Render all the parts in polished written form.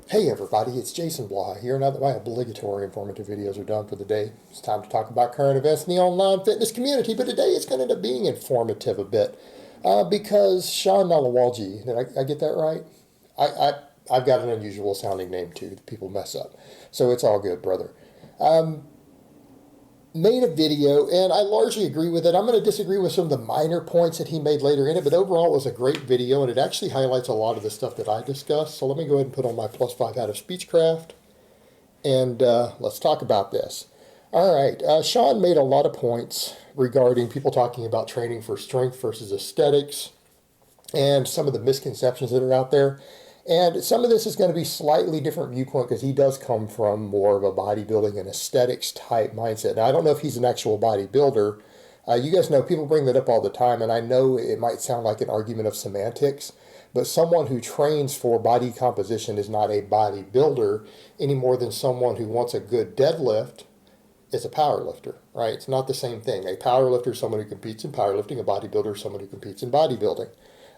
Hey everybody, it's Jason Blah here. Now that my obligatory informative videos are done for the day, it's time to talk about current events in the online fitness community. But today it's going to end up being informative a bit because Sean Nalewanyj, did I get that right? I've got an unusual sounding name too that people mess up. So it's all good, brother. Made a video, and I largely agree with it. I'm going to disagree with some of the minor points that he made later in it, but overall it was a great video, and it actually highlights a lot of the stuff that I discussed. So let me go ahead and put on my +5 out of Speechcraft, and let's talk about this. All right, Sean made a lot of points regarding people talking about training for strength versus aesthetics, and some of the misconceptions that are out there. And some of this is going to be slightly different viewpoint because he does come from more of a bodybuilding and aesthetics type mindset. Now, I don't know if he's an actual bodybuilder. You guys know people bring that up all the time, and I know it might sound like an argument of semantics, but someone who trains for body composition is not a bodybuilder any more than someone who wants a good deadlift is a power lifter, right? It's not the same thing. A power lifter is someone who competes in powerlifting. A bodybuilder is someone who competes in bodybuilding.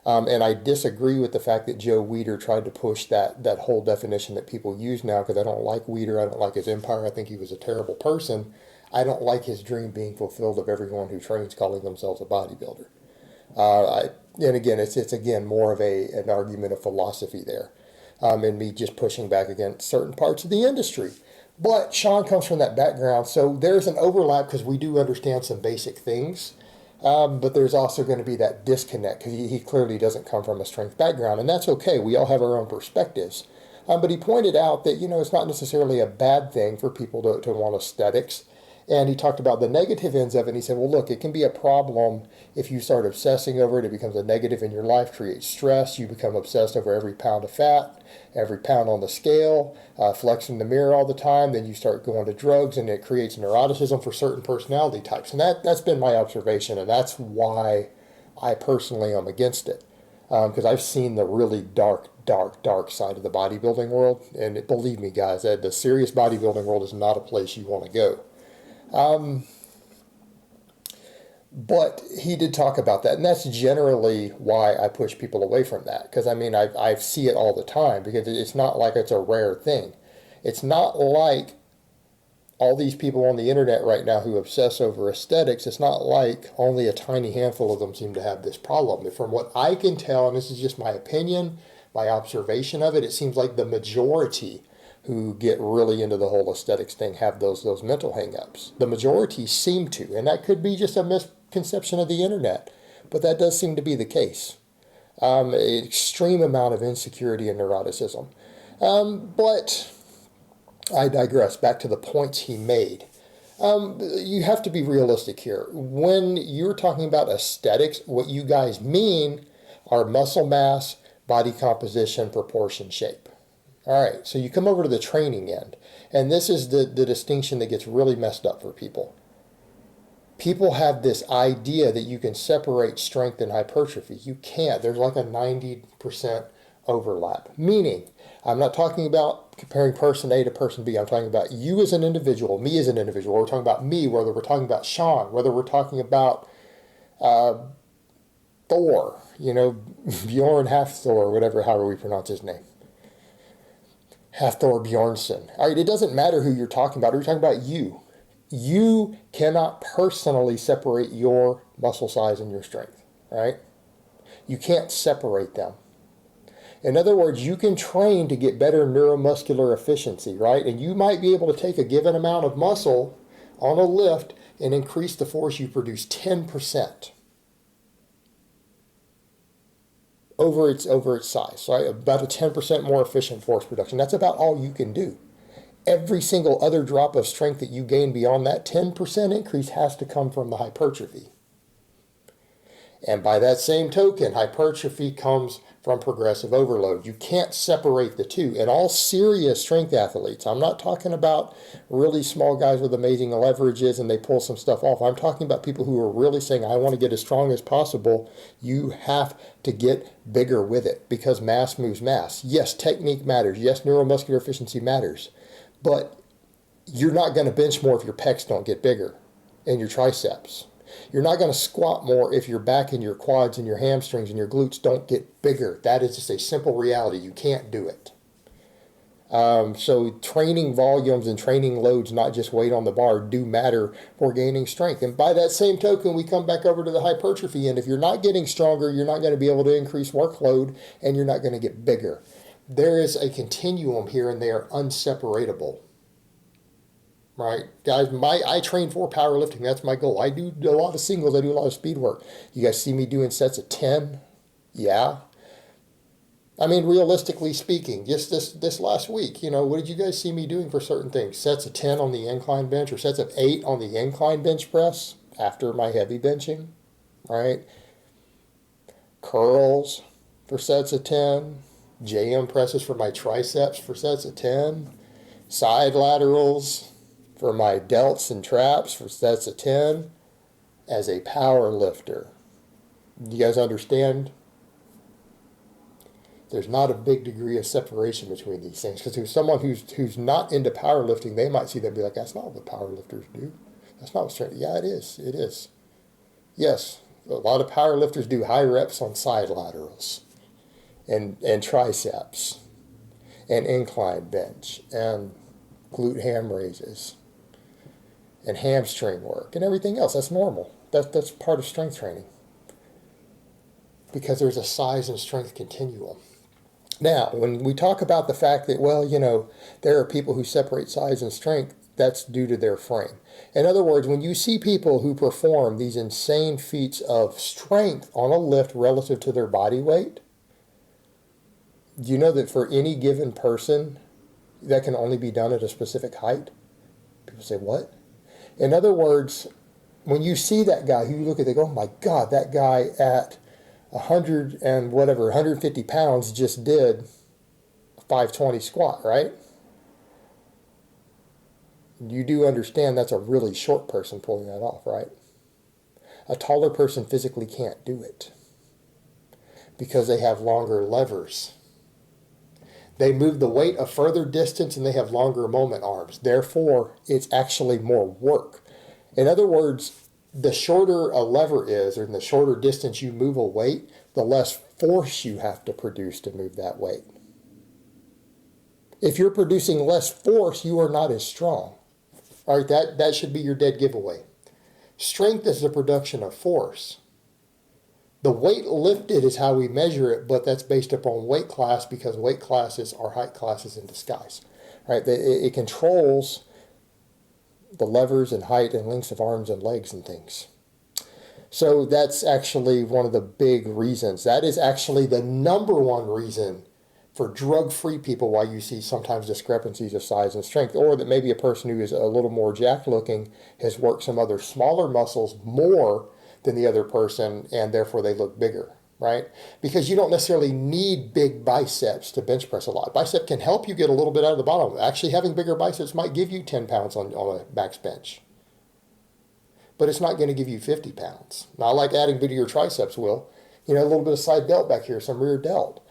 And I disagree with the fact that Joe Weider tried to push that whole definition that people use now, because I don't like Weider. I don't like his empire. I think he was a terrible person. I don't like his dream being fulfilled of everyone who trains calling themselves a bodybuilder. And again, it's again more of an argument of philosophy there, and me just pushing back against certain parts of the industry. But Sean comes from that background, so there's an overlap because we do understand some basic things. But there's also going to be that disconnect because he clearly doesn't come from a strength background, and that's okay. We all have our own perspectives. But he pointed out that, it's not necessarily a bad thing for people to want aesthetics. And he talked about the negative ends of it, and he said, well, look, it can be a problem if you start obsessing over it. It becomes a negative in your life, creates stress. You become obsessed over every pound of fat, every pound on the scale, flexing the mirror all the time. Then you start going to drugs, and it creates neuroticism for certain personality types. And that's been my observation, and that's why I personally am against it. Because I've seen the really dark side of the bodybuilding world. And believe me, guys, the serious bodybuilding world is not a place you want to go. But he did talk about that, and that's generally why I push people away from that, because I see it all the time, because it's not like it's a rare thing. It's not like all these people on the internet right now who obsess over aesthetics. It's not like only a tiny handful of them seem to have this problem. From what I can tell, and this is just my opinion, my observation of it, it seems like the majority who get really into the whole aesthetics thing have those mental hang-ups. The majority seem to, and that could be just a misconception of the internet, but that does seem to be the case. An extreme amount of insecurity and neuroticism. But I digress. Back to the points he made. You have to be realistic here. When you're talking about aesthetics, what you guys mean are muscle mass, body composition, proportion, shape. All right, so you come over to the training end, and this is the distinction that gets really messed up for people. People have this idea that you can separate strength and hypertrophy. You can't. There's like a 90% overlap. Meaning, I'm not talking about comparing person A to person B. I'm talking about you as an individual, me as an individual. We're talking about me, whether we're talking about Sean, whether we're talking about Thor, Bjorn Half-Thor, however we pronounce his name. Hafthor Bjornsson. All right, it doesn't matter who you're talking about. We're talking about you. You cannot personally separate your muscle size and your strength, right? You can't separate them. In other words, you can train to get better neuromuscular efficiency, right? And you might be able to take a given amount of muscle on a lift and increase the force you produce 10%. Over its size, right? About a 10% more efficient force production. That's about all you can do. Every single other drop of strength that you gain beyond that 10% increase has to come from the hypertrophy. And by that same token, hypertrophy comes from progressive overload. You can't separate the two. And all serious strength athletes, I'm not talking about really small guys with amazing leverages and they pull some stuff off. I'm talking about people who are really saying, I want to get as strong as possible. You have to get bigger with it because mass moves mass. Yes, technique matters. Yes, neuromuscular efficiency matters. But you're not going to bench more if your pecs don't get bigger and your triceps. You're not going to squat more if your back and your quads and your hamstrings and your glutes don't get bigger. That is just a simple reality. You can't do it. So training volumes and training loads, not just weight on the bar, do matter for gaining strength. And by that same token, we come back over to the hypertrophy. And if you're not getting stronger, you're not going to be able to increase workload, and you're not going to get bigger. There is a continuum here, and they are unseparatable. Right, guys, I train for powerlifting. That's my goal. I do a lot of singles. I do a lot of speed work. You guys see me doing sets of 10? Yeah. I mean, realistically speaking, just this last week, what did you guys see me doing for certain things? Sets of 10 on the incline bench, or sets of 8 on the incline bench press after my heavy benching, right? Curls for sets of 10, JM presses for my triceps for sets of 10, side laterals for my delts and traps for sets of 10 as a power lifter. You guys understand? There's not a big degree of separation between these things, because if someone who's not into powerlifting, they might see that and be like, that's not what powerlifters do. That's not what strength. Yeah, it is. It is. Yes, a lot of powerlifters do high reps on side laterals and triceps and incline bench and glute ham raises and hamstring work and everything else. That's normal. That's part of strength training, because there's a size and strength continuum. Now, when we talk about the fact that, well, there are people who separate size and strength, that's due to their frame. In other words, when you see people who perform these insane feats of strength on a lift relative to their body weight, do you know that for any given person, that can only be done at a specific height? People say, what? In other words, when you see that guy, who you look at, they go, oh my God, that guy at 150 pounds just did a 520 squat, right? You do understand that's a really short person pulling that off, right? A taller person physically can't do it because they have longer levers. They move the weight a further distance, and they have longer moment arms. Therefore, it's actually more work. In other words, the shorter a lever is, or the shorter distance you move a weight, the less force you have to produce to move that weight. If you're producing less force, you are not as strong. All right, that should be your dead giveaway. Strength is the production of force. The weight lifted is how we measure it, but that's based upon weight class, because weight classes are height classes in disguise. Right? It controls the levers and height and lengths of arms and legs and things. So that's actually one of the big reasons. That is actually the number one reason for drug-free people why you see sometimes discrepancies of size and strength, or that maybe a person who is a little more jacked looking has worked some other smaller muscles more than the other person, and therefore they look bigger, right? Because you don't necessarily need big biceps to bench press a lot. Bicep can help you get a little bit out of the bottom. Actually, having bigger biceps might give you 10 pounds on a max bench, but it's not going to give you 50 pounds. Not like adding to your triceps will. A little bit of side delt back here, some rear delt.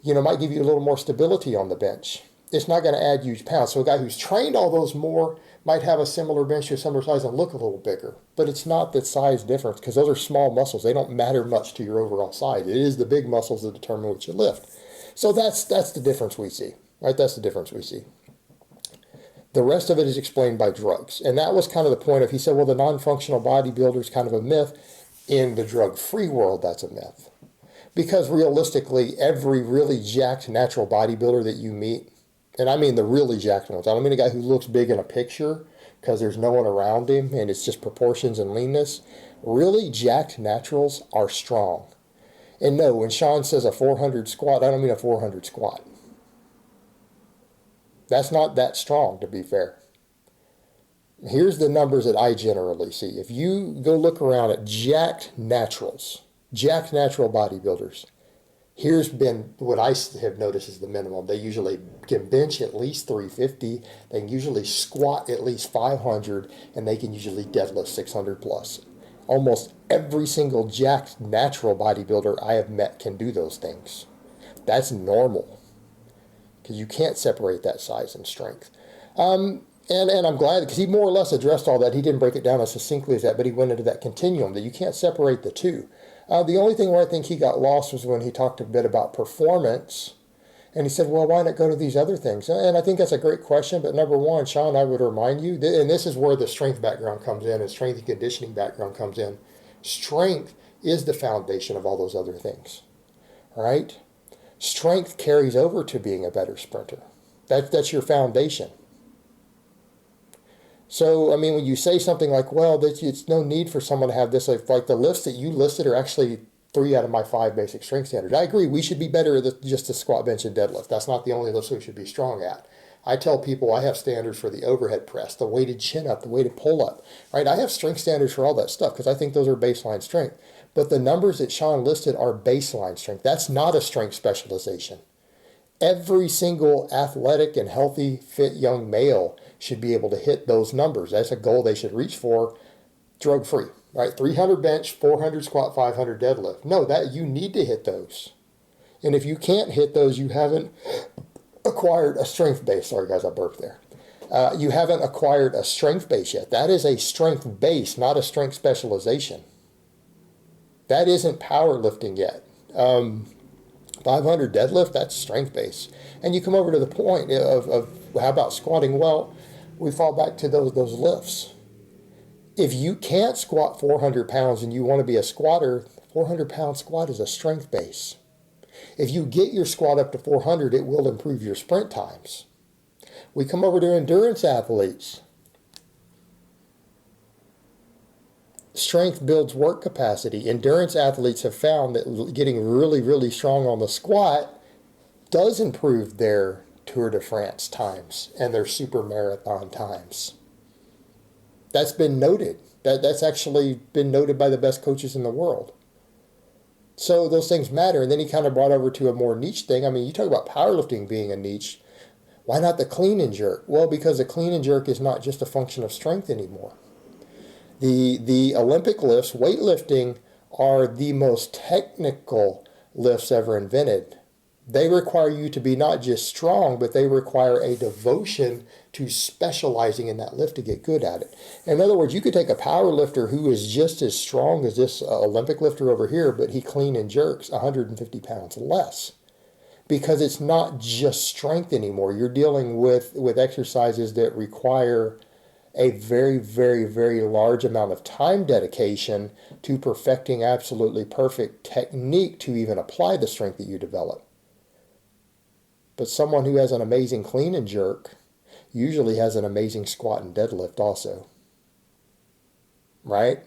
Might give you a little more stability on the bench. It's not going to add huge pounds. So a guy who's trained all those more might have a similar bench to a similar size and look a little bigger. But it's not the size difference, because those are small muscles. They don't matter much to your overall size. It is the big muscles that determine what you lift. So that's the difference we see, right? That's the difference we see. The rest of it is explained by drugs. And that was kind of the point of, he said, well, the non-functional bodybuilder is kind of a myth. In the drug-free world, that's a myth. Because realistically, every really jacked natural bodybuilder that you meet, and I mean the really jacked ones, I don't mean a guy who looks big in a picture because there's no one around him and it's just proportions and leanness. Really jacked naturals are strong. And no, when Sean says a 400 squat, I don't mean a 400 squat. That's not that strong, to be fair. Here's the numbers that I generally see. If you go look around at jacked naturals, jacked natural bodybuilders, here's been what I have noticed is the minimum. They usually can bench at least 350. They can usually squat at least 500, and they can usually deadlift 600 plus. Almost every single jacked natural bodybuilder I have met can do those things. That's normal, because you can't separate that size and strength. And I'm glad, because he more or less addressed all that. He didn't break it down as succinctly as that, but he went into that continuum that you can't separate the two. The only thing where I think he got lost was when he talked a bit about performance And he said, well, why not go to these other things? And I think that's a great question. But number one, Sean, I would remind you, and this is where the strength background comes in and strength and conditioning background comes in. Strength is the foundation of all those other things, right? Strength carries over to being a better sprinter. That's your foundation. So, I mean, when you say something like, well, it's no need for someone to have this, like the lifts that you listed are actually 3 out of my 5 basic strength standards. I agree, we should be better at just the squat, bench, and deadlift. That's not the only lifts we should be strong at. I tell people I have standards for the overhead press, the weighted chin up, the weighted pull up, right? I have strength standards for all that stuff because I think those are baseline strength. But the numbers that Sean listed are baseline strength. That's not a strength specialization. Every single athletic and healthy, fit young male should be able to hit those numbers. That's a goal they should reach for, drug-free, right? 300 bench, 400 squat, 500 deadlift. No, that you need to hit those. And if you can't hit those, you haven't acquired a strength base. Sorry, guys, I burped there. You haven't acquired a strength base yet. That is a strength base, not a strength specialization. That isn't powerlifting yet. 500 deadlift, that's strength base. And you come over to the point of how about squatting? Well, we fall back to those lifts. If you can't squat 400 pounds and you want to be a squatter, 400-pound squat is a strength base. If you get your squat up to 400, it will improve your sprint times. We come over to endurance athletes. Strength builds work capacity. Endurance athletes have found that getting really, really strong on the squat does improve their Tour de France times and their super marathon times. That's been noted. That's actually been noted by the best coaches in the world. So those things matter. And then he kind of brought over to a more niche thing. I mean, you talk about powerlifting being a niche. Why not the clean and jerk? Well, because the clean and jerk is not just a function of strength anymore. The Olympic lifts, weightlifting, are the most technical lifts ever invented. They require you to be not just strong, but they require a devotion to specializing in that lift to get good at it. In other words, you could take a power lifter who is just as strong as this Olympic lifter over here, but he clean and jerks 150 pounds less. Because it's not just strength anymore. You're dealing with exercises that require a very, very, very large amount of time dedication to perfecting absolutely perfect technique to even apply the strength that you develop. But someone who has an amazing clean and jerk usually has an amazing squat and deadlift also. Right?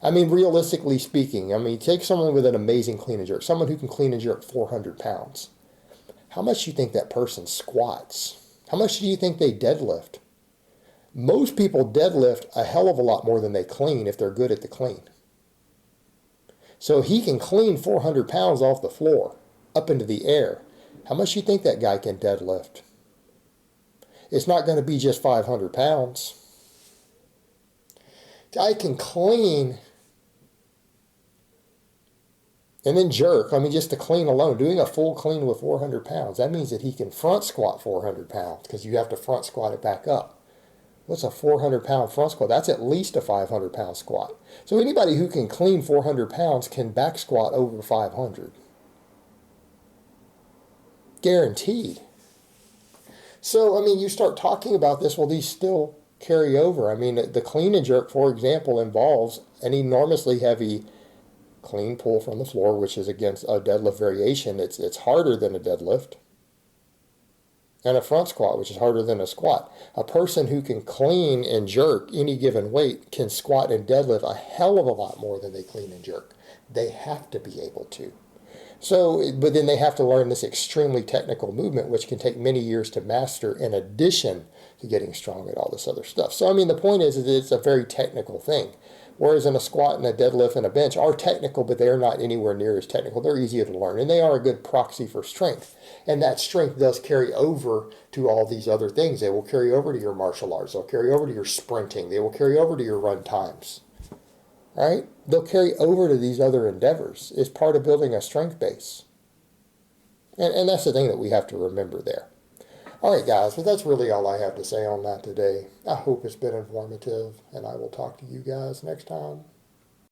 I mean, realistically speaking, I mean, take someone with an amazing clean and jerk, someone who can clean and jerk 400 pounds. How much do you think that person squats? How much do you think they deadlift? Most people deadlift a hell of a lot more than they clean if they're good at the clean. So he can clean 400 pounds off the floor, up into the air. How much do you think that guy can deadlift? It's not going to be just 500 pounds. I can clean and then jerk. I mean, just to clean alone, doing a full clean with 400 pounds, that means that he can front squat 400 pounds because you have to front squat it back up. What's a 400-pound front squat? That's at least a 500-pound squat. So anybody who can clean 400 pounds can back squat over 500. Guaranteed. So, I mean, you start talking about this, well, these still carry over. I mean, the clean and jerk, for example, involves an enormously heavy clean pull from the floor, which is against a deadlift variation. It's harder than a deadlift. And a front squat, which is harder than a squat. A person who can clean and jerk any given weight can squat and deadlift a hell of a lot more than they clean and jerk. They have to be able to. So, but then they have to learn this extremely technical movement, which can take many years to master in addition to getting strong at all this other stuff. So, I mean, the point is that it's a very technical thing. Whereas in a squat and a deadlift and a bench are technical, but they are not anywhere near as technical. They're easier to learn, and they are a good proxy for strength. And that strength does carry over to all these other things. They will carry over to your martial arts. They'll carry over to your sprinting. They will carry over to your run times. Right? They'll carry over to these other endeavors. It's part of building a strength base. And that's the thing that we have to remember there. All right, guys, well, that's really all I have to say on that today. I hope it's been informative, and I will talk to you guys next time.